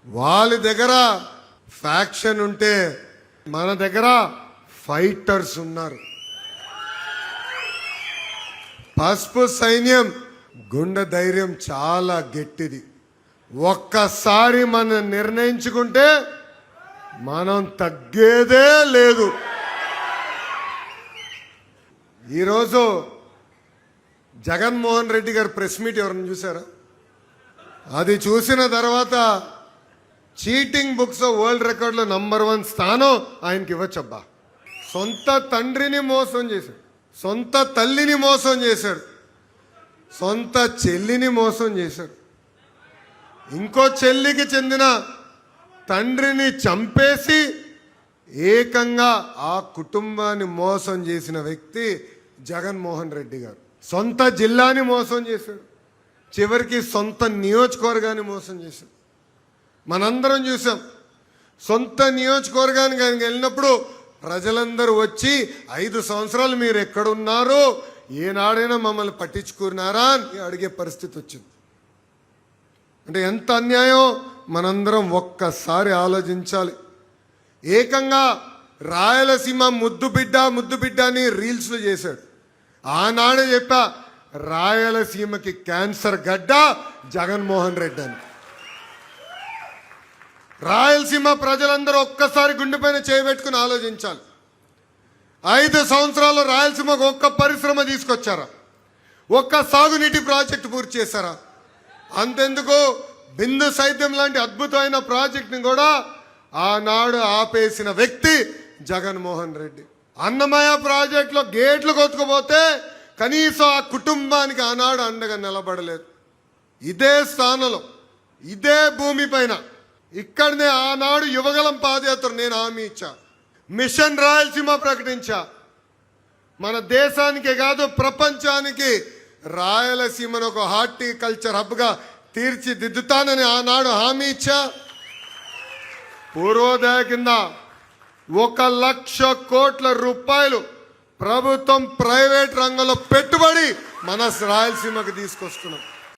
వాళ్ళ దగ్గర ఫ్యాక్షన్ ఉంటే మన దగ్గర ఫైటర్స్ ఉన్నారు. పసుపు సైన్యం గుండె ధైర్యం చాలా గట్టిది. ఒక్కసారి మనం నిర్ణయించుకుంటే మనం తగ్గేదే లేదు. ఈరోజు జగన్మోహన్ రెడ్డి గారు ప్రెస్ మీట్ ఎవరైనా చూసారా? అది చూసిన తర్వాత చీటింగ్ బుక్స్ వరల్డ్ రికార్డులో నంబర్ 1 స్థానం ఆయనకి ఇవ్వచ్చబ్బా. సొంత తండ్రిని మోసం చేశాడు, సొంత తల్లిని మోసం చేశాడు, సొంత చెల్లిని మోసం చేశాడు, ఇంకో చెల్లికి చెందిన తండ్రిని చంపేసి ఏకంగా ఆ కుటుంబాన్ని మోసం చేసిన వ్యక్తి జగన్మోహన్ రెడ్డి గారు. సొంత జిల్లాని మోసం చేశాడు, చివరికి సొంత నియోజకవర్గాన్ని మోసం చేశాడు. మనందరం చూసాం. సొంత నియోజకవర్గానికి ఆయనకి వెళ్ళినప్పుడు ప్రజలందరూ వచ్చి 5 సంవత్సరాలు మీరు ఎక్కడున్నారో, ఏనాడైనా మమ్మల్ని పట్టించుకున్నారా అని అడిగే పరిస్థితి వచ్చింది. అంటే ఎంత అన్యాయం మనందరం ఒక్కసారి ఆలోచించాలి. ఏకంగా రాయలసీమ ముద్దు బిడ్డ అని రీల్స్లో చేశాడు. ఆనాడే చెప్పా, రాయలసీమకి క్యాన్సర్ గడ్డ జగన్మోహన్ రెడ్డి అని. రాయలసీమ ప్రజలందరూ ఒక్కసారి గుండెపైన చేయబెట్టుకుని ఆలోచించాలి. 5 సంవత్సరాల్లో రాయలసీమకు ఒక్క పరిశ్రమ తీసుకొచ్చారా? ఒక్క సాగునీటి ప్రాజెక్టు పూర్తి చేశారా? అంతెందుకు, బిందు సైద్యం లాంటి అద్భుతమైన ప్రాజెక్టుని కూడా ఆనాడు ఆపేసిన వ్యక్తి జగన్మోహన్ రెడ్డి. అన్నమయ్య ప్రాజెక్టులో గేట్లు కొట్టుకుపోతే కనీసం ఆ కుటుంబానికి ఆనాడు అండగా నిలబడలేదు. ఇదే స్థానంలో, ఇదే భూమి పైన, ఇక్కడనే ఆనాడు యువగలం పాదయాత్ర నేను హామీ ఇచ్చా, మిషన్ రాయలసీమ ప్రకటించా. మన దేశానికే కాదు ప్రపంచానికి రాయలసీమను ఒక హార్టికల్చర్ హబ్గా తీర్చిదిద్దుతానని ఆనాడు హామీ ఇచ్చా. పూర్వోదయ కింద 1,00,000 కోట్ల రూపాయలు ప్రభుత్వం ప్రైవేట్ రంగంలో పెట్టుబడి మన రాయలసీమకు తీసుకొస్తున్నాం.